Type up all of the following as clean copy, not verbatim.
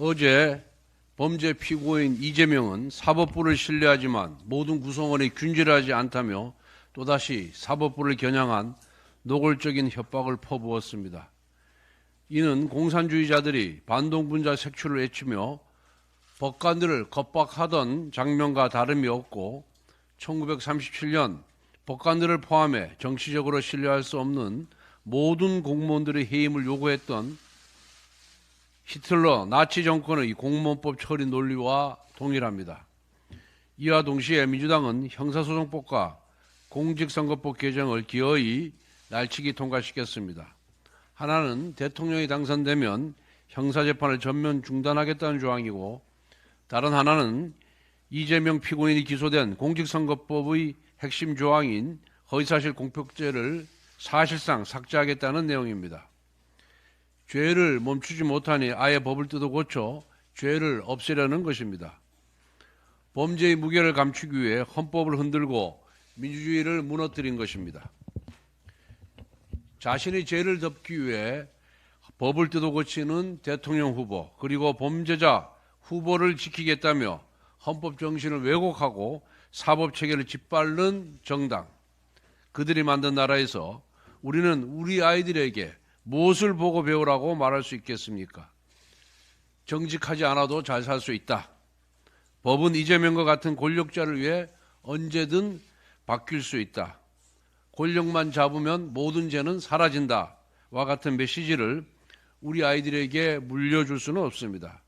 어제 범죄 피고인 이재명은 사법부를 신뢰하지만 모든 구성원이 균질하지 않다며 또다시 사법부를 겨냥한 노골적인 협박을 퍼부었습니다. 이는 공산주의자들이 반동분자 색출을 외치며 법관들을 겁박하던 장면과 다름이 없고 1937년 법관들을 포함해 정치적으로 신뢰할 수 없는 모든 공무원들의 해임을 요구했던 히틀러 나치 정권의 공무원법 처리 논리와 동일합니다. 이와 동시에 민주당은 형사소송법과 공직선거법 개정을 기어이 날치기 통과시켰습니다. 하나는 대통령이 당선되면 형사재판을 전면 중단하겠다는 조항이고, 다른 하나는 이재명 피고인이 기소된 공직선거법의 핵심 조항인 허위사실 공표죄를 사실상 삭제하겠다는 내용입니다. 죄를 멈추지 못하니 아예 법을 뜯어 고쳐 죄를 없애려는 것입니다. 범죄의 무게를 감추기 위해 헌법을 흔들고 민주주의를 무너뜨린 것입니다. 자신의 죄를 덮기 위해 법을 뜯어 고치는 대통령 후보, 그리고 범죄자 후보를 지키겠다며 헌법 정신을 왜곡하고 사법체계를 짓밟는 정당, 그들이 만든 나라에서 우리는 우리 아이들에게 무엇을 보고 배우라고 말할 수 있겠습니까? 정직하지 않아도 잘 살 수 있다. 법은 이재명과 같은 권력자를 위해 언제든 바뀔 수 있다. 권력만 잡으면 모든 죄는 사라진다. 와 같은 메시지를 우리 아이들에게 물려줄 수는 없습니다.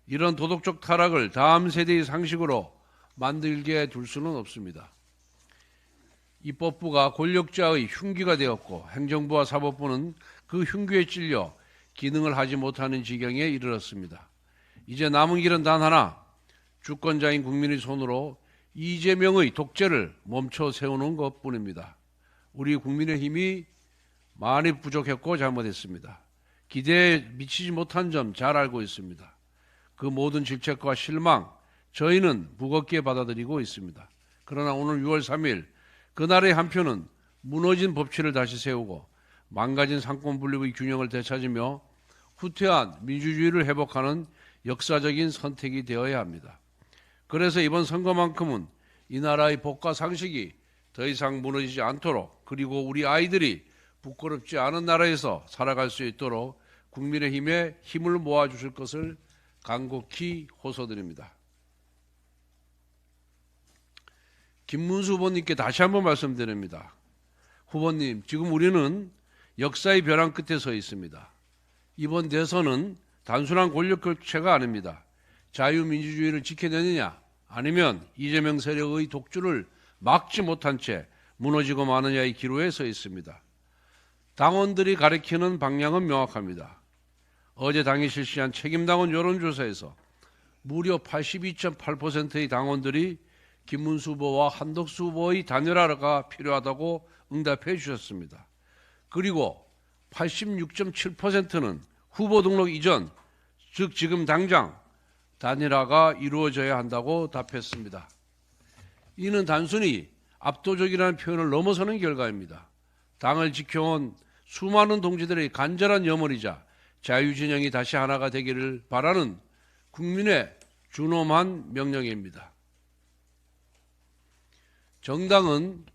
이런 도덕적 타락을 다음 세대의 상식으로 만들게 둘 수는 없습니다. 입법부가 권력자의 흉기가 되었고 행정부와 사법부는 그 흉기에 찔려 기능을 하지 못하는 지경에 이르렀습니다. 이제 남은 길은 단 하나, 주권자인 국민의 손으로 이재명의 독재를 멈춰 세우는 것뿐입니다. 우리 국민의힘이 많이 부족했고 잘못했습니다. 기대에 미치지 못한 점 잘 알고 있습니다. 그 모든 질책과 실망, 저희는 무겁게 받아들이고 있습니다. 그러나 오늘 6월 3일 그날의 한 표는 무너진 법치를 다시 세우고 망가진 상권 분립의 균형을 되찾으며 후퇴한 민주주의를 회복하는 역사적인 선택이 되어야 합니다. 그래서 이번 선거만큼은 이 나라의 법과 상식이 더 이상 무너지지 않도록, 그리고 우리 아이들이 부끄럽지 않은 나라에서 살아갈 수 있도록 국민의힘에 힘을 모아주실 것을 간곡히 호소드립니다. 김문수 후보님께 다시 한번 말씀드립니다. 후보님, 지금 우리는 역사의 벼랑 끝에 서 있습니다. 이번 대선은 단순한 권력 교체가 아닙니다. 자유민주주의를 지켜내느냐, 아니면 이재명 세력의 독주를 막지 못한 채 무너지고 마느냐의 기로에 서 있습니다. 당원들이 가리키는 방향은 명확합니다. 어제 당이 실시한 책임당원 여론조사에서 무려 82.8%의 당원들이 김문수 후보와 한덕수 후보의 단일화가 필요하다고 응답해 주셨습니다. 그리고 86.7%는 후보 등록 이전, 즉 지금 당장 단일화가 이루어져야 한다고 답했습니다. 이는 단순히 압도적이라는 표현을 넘어서는 결과입니다. 당을 지켜온 수많은 동지들의 간절한 염원이자 자유진영이 다시 하나가 되기를 바라는 국민의 준엄한 명령입니다. 정당은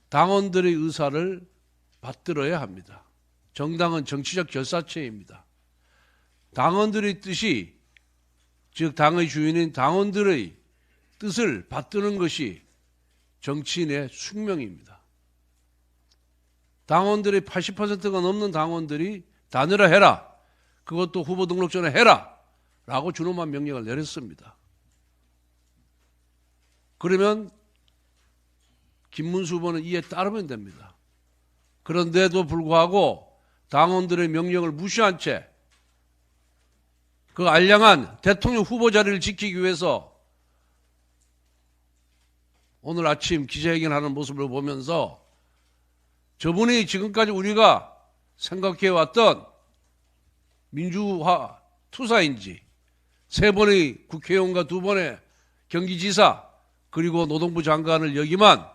당원들의 의사를 받들어야 합니다. 정당은 정치적 결사체입니다. 당원들의 뜻이, 즉 당의 주인인 당원들의 뜻을 받드는 것이 정치인의 숙명입니다. 당원들의 80%가 넘는 당원들이 단일화해라, 그것도 후보 등록 전에 해라 라고 준엄한 명령을 내렸습니다. 그러면 김문수 후보는 이에 따르면 됩니다. 그런데도 불구하고 당원들의 명령을 무시한 채 그 알량한 대통령 후보 자리를 지키기 위해서 오늘 아침 기자회견하는 모습을 보면서 저분이 지금까지 우리가 생각해왔던 민주화 투사인지, 3번의 국회의원과 2번의 경기지사 그리고 노동부 장관을 역임한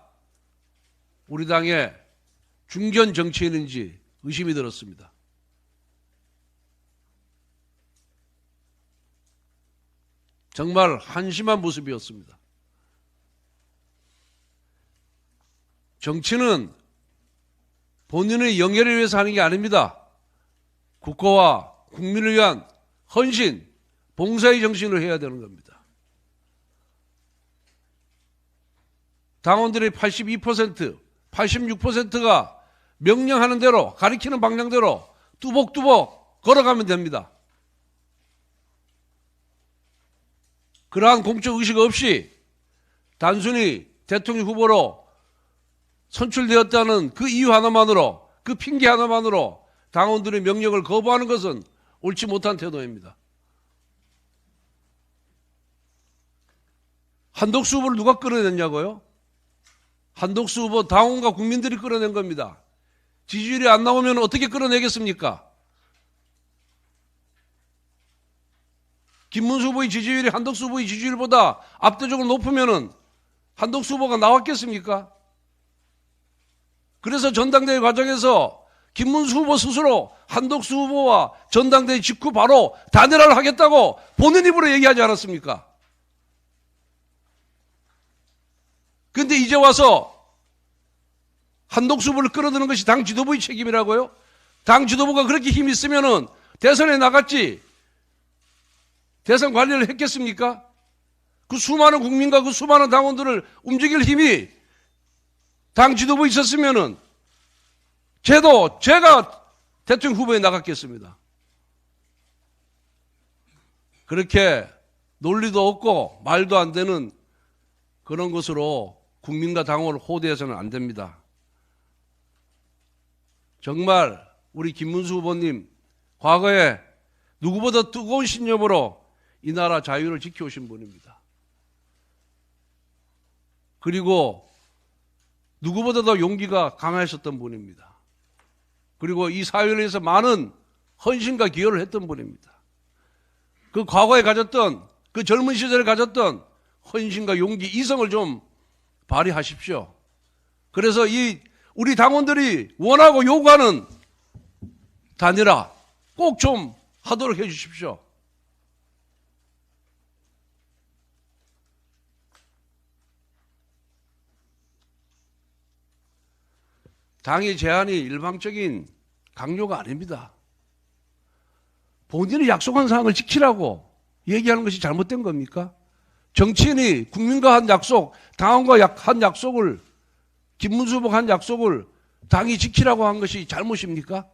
우리 당의 중견 정치인인지 의심이 들었습니다. 정말 한심한 모습이었습니다. 정치는 본인의 영예를 위해서 하는 게 아닙니다. 국가와 국민을 위한 헌신, 봉사의 정신으로 해야 되는 겁니다. 당원들의 82%, 86%가 명령하는 대로, 가리키는 방향대로 뚜벅뚜벅 걸어가면 됩니다. 그러한 공적 의식 없이 단순히 대통령 후보로 선출되었다는 그 이유 하나만으로, 그 핑계 하나만으로 당원들의 명령을 거부하는 것은 옳지 못한 태도입니다. 한덕수 후보를 누가 끌어냈냐고요? 한덕수 후보 당원과 국민들이 끌어낸 겁니다. 지지율이 안 나오면 어떻게 끌어내겠습니까? 김문수 후보의 지지율이 한덕수 후보의 지지율보다 압도적으로 높으면은 한덕수 후보가 나왔겠습니까? 그래서 전당대회 과정에서 김문수 후보 스스로 한덕수 후보와 전당대회 직후 바로 단일화를 하겠다고 본인 입으로 얘기하지 않았습니까? 그런데 이제 와서 한덕수 후보를 끌어드는 것이 당 지도부의 책임이라고요? 당 지도부가 그렇게 힘이 있으면은 대선에 나갔지 대선 관리를 했겠습니까? 그 수많은 국민과 그 수많은 당원들을 움직일 힘이 당 지도부에 있었으면은 제가 대통령 후보에 나갔겠습니다. 그렇게 논리도 없고 말도 안 되는 그런 것으로 국민과 당원을 호도해서는 안 됩니다. 정말 우리 김문수 후보님 과거에 누구보다 뜨거운 신념으로 이 나라 자유를 지켜오신 분입니다. 그리고 누구보다 더 용기가 강하셨던 분입니다. 그리고 이 사회를 위해서 많은 헌신과 기여를 했던 분입니다. 그 과거에 가졌던, 그 젊은 시절에 가졌던 헌신과 용기, 이성을 좀 발휘하십시오. 그래서 우리 당원들이 원하고 요구하는 단일화 꼭 좀 하도록 해 주십시오. 당의 제안이 일방적인 강요가 아닙니다. 본인이 약속한 사항을 지키라고 얘기하는 것이 잘못된 겁니까? 정치인이 국민과 한 약속, 당원과 한 약속을, 김문수 후보가 한 약속을 당이 지키라고 한 것이 잘못입니까?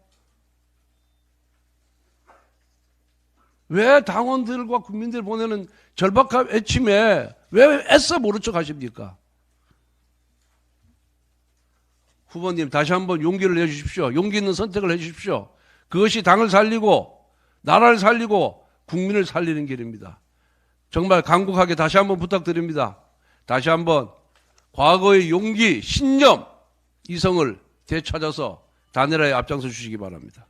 왜 당원들과 국민들 보내는 절박한 외침에 왜 애써 모른 척 하십니까? 후보님 다시 한번 용기를 내주십시오. 용기 있는 선택을 해주십시오. 그것이 당을 살리고 나라를 살리고 국민을 살리는 길입니다. 정말 간곡하게 다시 한번 부탁드립니다. 다시 한번 과거의 용기, 신념, 이성을 되찾아서 단일화에 앞장서 주시기 바랍니다.